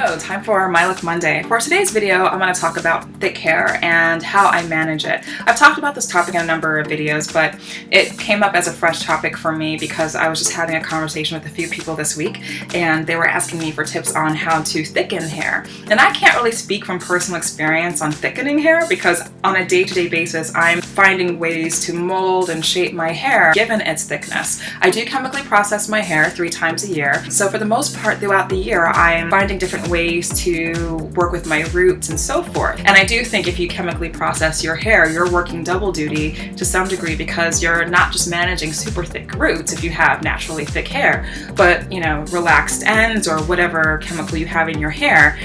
Hello, time for My Look Monday. For today's video, I'm going to talk about thick hair and how I manage it. I've talked about this topic in a number of videos, but it came up as a fresh topic for me because I was just having a conversation with a few people this week, and they were asking me for tips on how to thicken hair. And I can't really speak from personal experience on thickening hair because on a day-to-day basis, I'm finding ways to mold and shape my hair given its thickness. I do chemically process my hair 3 times a year, so for the most part throughout the year, I'm finding different ways to work with my roots and so forth. And I do think if you chemically process your hair, you're working double duty to some degree because you're not just managing super thick roots if you have naturally thick hair, but relaxed ends or whatever chemical you have in your hair,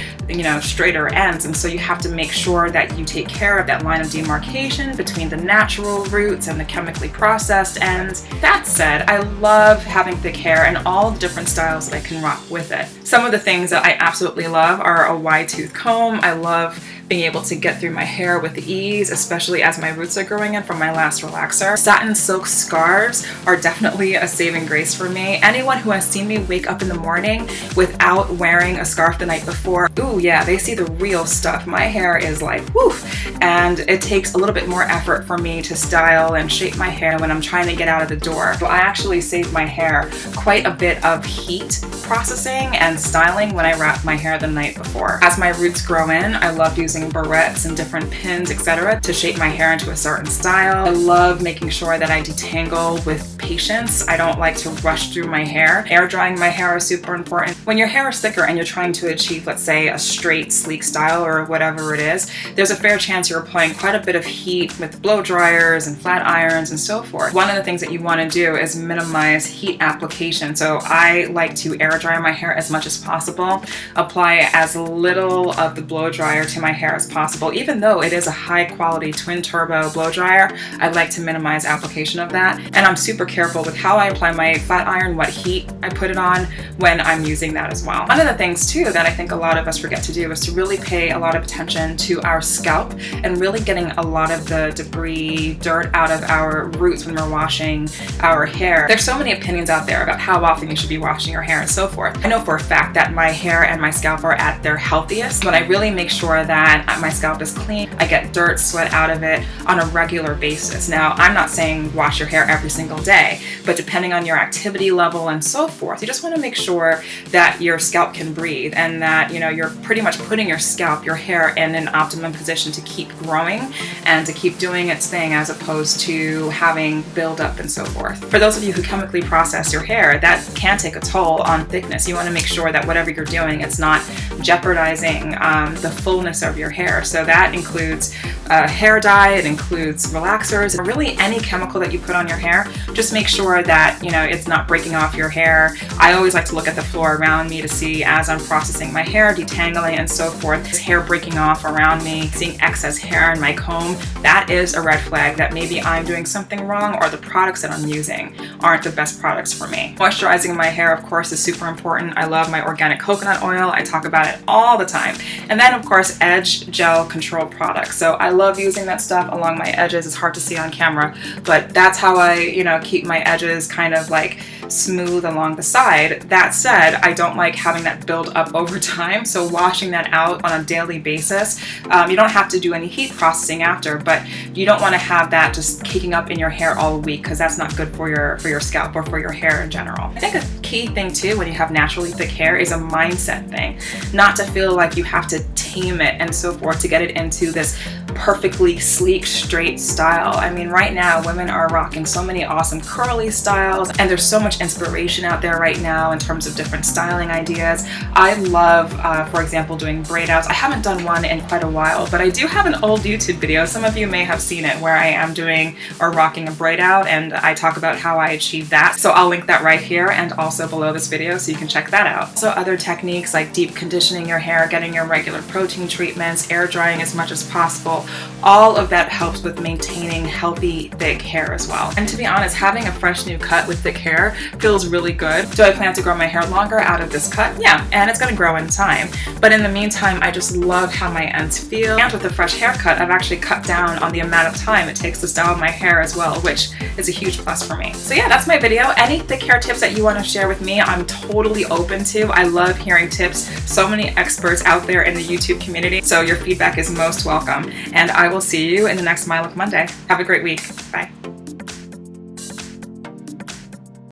straighter ends. And so you have to make sure that you take care of that line of demarcation between the natural roots and the chemically processed ends. That said, I love having thick hair and all the different styles that I can rock with it. Some of the things that I absolutely love are a wide tooth comb. I love being able to get through my hair with ease, especially as my roots are growing in from my last relaxer. Satin silk scarves are definitely a saving grace for me. Anyone who has seen me wake up in the morning without wearing a scarf the night before, ooh yeah, they see the real stuff. My hair is like, whoo, and it takes a little bit more effort for me to style and shape my hair when I'm trying to get out of the door. So I actually save my hair quite a bit of heat processing and styling when I wrap my hair the night before. As my roots grow in, I love using barrettes and different pins, etc. to shape my hair into a certain style. I love making sure that I detangle with patience. I don't like to rush through my hair. Air drying my hair is super important. When your hair is thicker and you're trying to achieve, let's say, a straight, sleek style or whatever it is, there's a fair chance you're applying quite a bit of heat with blow dryers and flat irons and so forth. One of the things that you want to do is minimize heat application. So I like to air dry my hair as much as possible, apply as little of the blow dryer to my hair as possible. Even though it is a high quality twin turbo blow dryer, I like to minimize application of that. And I'm super careful with how I apply my flat iron, what heat I put it on when I'm using that as well. One of the things too that I think a lot of us forget to do is to really pay a lot of attention to our scalp and really getting a lot of the debris, dirt out of our roots when we're washing our hair. There's so many opinions out there about how often you should be washing your hair and so forth. I know for a fact that my hair and my scalp are at their healthiest when I really make sure that my scalp is clean. I get dirt, sweat out of it on a regular basis. Now, I'm not saying wash your hair every single day, but depending on your activity level and so forth, you just want to make sure that your scalp can breathe and that you're pretty much putting your scalp, your hair in an optimum position to keep growing and to keep doing its thing as opposed to having buildup and so forth. For those of you who chemically process your hair, that can take a toll on thickness. You want to make sure that whatever you're doing, it's not jeopardizing the fullness of your hair. So that includes hair dye, it includes relaxers, really any chemical that you put on your hair. Just make sure that it's not breaking off your hair. I always like to look at the floor around me to see as I'm processing my hair, detangling and so forth, is hair breaking off around me, seeing excess hair in my comb. That is a red flag that maybe I'm doing something wrong or the products that I'm using aren't the best products for me. Moisturizing my hair, of course, is super important. I love my organic coconut oil. I talk about it all the time. And then, of course, Edge Gel Control products. So I love using that stuff along my edges. It's hard to see on camera, but that's how I, keep my edges kind of like smooth along the side. That said, I don't like having that build up over time, so washing that out on a daily basis. You don't have to do any heat processing after, but you don't want to have that just kicking up in your hair all week because that's not good for your scalp or for your hair in general. I think a key thing too when you have naturally thick hair is a mindset thing, not to feel like you have to tame it and so forth to get it into this perfectly sleek, straight style. I mean, right now, women are rocking so many awesome curly styles, and there's so much inspiration out there right now in terms of different styling ideas. I love, for example, doing braid outs. I haven't done one in quite a while, but I do have an old YouTube video. Some of you may have seen it where I am doing or rocking a braid out, and I talk about how I achieved that. So I'll link that right here and also below this video so you can check that out. So other techniques like deep conditioning your hair, getting your regular protein treatments, air drying as much as possible, natural. All of that helps with maintaining healthy, thick hair as well. And to be honest, having a fresh new cut with thick hair feels really good. Do I plan to grow my hair longer out of this cut? Yeah, and it's gonna grow in time. But in the meantime, I just love how my ends feel. And with a fresh haircut, I've actually cut down on the amount of time it takes to style my hair as well, which is a huge plus for me. So yeah, that's my video. Any thick hair tips that you want to share with me, I'm totally open to. I love hearing tips. So many experts out there in the YouTube community, so your feedback is most welcome. And I will see you in the next My Look Monday. Have a great week.